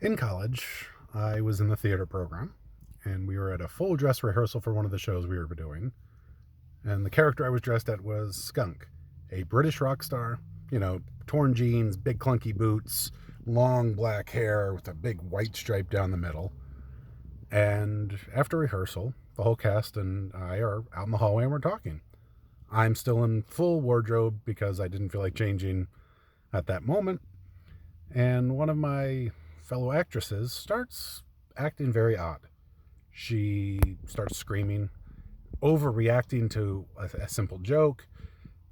In college, I was in the theater program, and we were at a full dress rehearsal for one of the shows we were doing. And the character I was dressed at was Skunk, a British rock star, torn jeans, big clunky boots, long black hair with a big white stripe down the middle. And after rehearsal, the whole cast and I are out in the hallway and we're talking. I'm still in full wardrobe because I didn't feel like changing at that moment. And one of my fellow actresses starts acting very odd. She starts screaming, overreacting to a simple joke.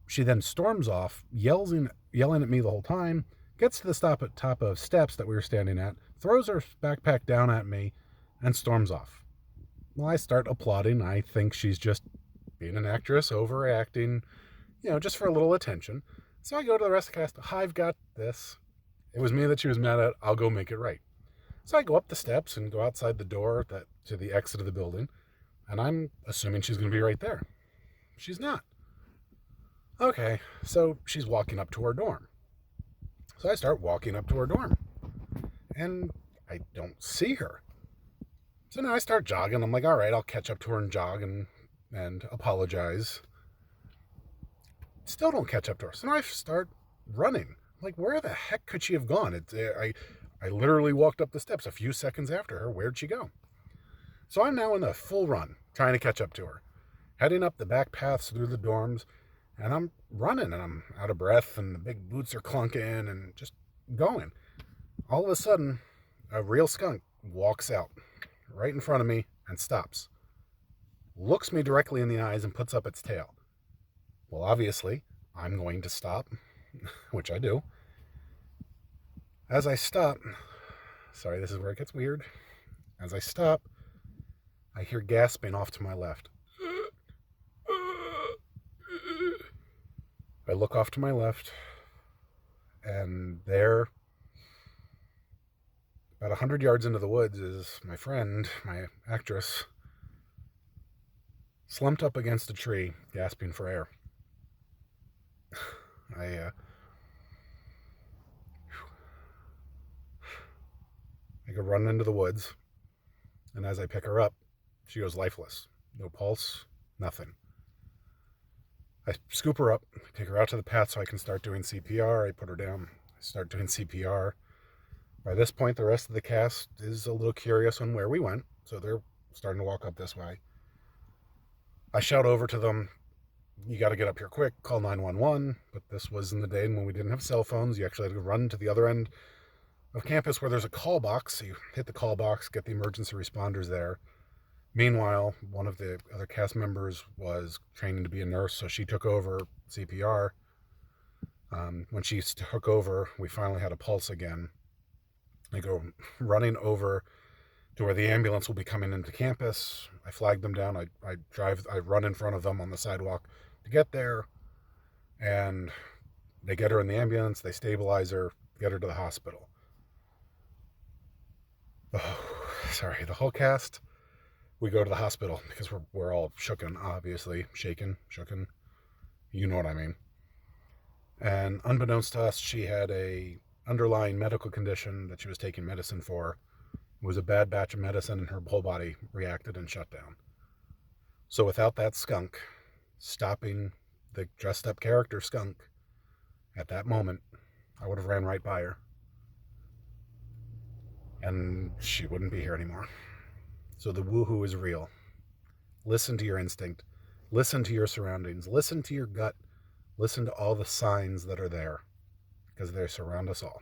She then storms off, yelling at me the whole time, gets to the stop at top of steps that we were standing at, throws her backpack down at me, and storms off. Well, I start applauding. I think she's just being an actress, overreacting, just for a little attention. So I go to the rest of the cast. I've got this. It was me that she was mad at. I'll go make it right. So I go up the steps and go outside the door to the exit of the building, and I'm assuming she's going to be right there. She's not. Okay, so she's walking up to her dorm. So I start walking up to her dorm, and I don't see her. So now I start jogging. I'm like, all right, I'll catch up to her and jog and apologize. Still don't catch up to her. So now I start running. I'm like, where the heck could she have gone? I literally walked up the steps a few seconds after her. Where'd she go? So I'm now in a full run, trying to catch up to her, heading up the back paths through the dorms, and I'm running, and I'm out of breath, and the big boots are clunking, and just going. All of a sudden, a real skunk walks out right in front of me and stops, looks me directly in the eyes, and puts up its tail. Well, obviously, I'm going to stop, which I do. As I stop, sorry, this is where it gets weird. As I stop, I hear gasping off to my left. I look off to my left, and there, about 100 yards into the woods, is my friend, my actress, slumped up against a tree, gasping for air. I go running into the woods, and as I pick her up, she goes lifeless. No pulse, nothing. I scoop her up, take her out to the path so I can start doing CPR. I put her down, I start doing CPR. By this point, the rest of the cast is a little curious on where we went, so they're starting to walk up this way. I shout over to them, you got to get up here quick, call 911. But this was in the day when we didn't have cell phones. You actually had to run to the other end of campus where there's a call box. So you hit the call box, get the emergency responders there. Meanwhile, one of the other cast members was training to be a nurse, so she took over CPR. When she took over, we finally had a pulse again. I go running over to where the ambulance will be coming into campus. I flag them down. I run in front of them on the sidewalk to get there, and they get her in the ambulance. They stabilize her, get her to the hospital. Oh, sorry, the whole cast. We go to the hospital because we're all shooken, obviously. Shaken. You know what I mean. And unbeknownst to us, she had a underlying medical condition that she was taking medicine for. It was a bad batch of medicine, and her whole body reacted and shut down. So without that skunk stopping the dressed up character skunk at that moment, I would have ran right by her. And she wouldn't be here anymore. So the woohoo is real. Listen to your instinct. Listen to your surroundings. Listen to your gut. Listen to all the signs that are there, because they surround us all.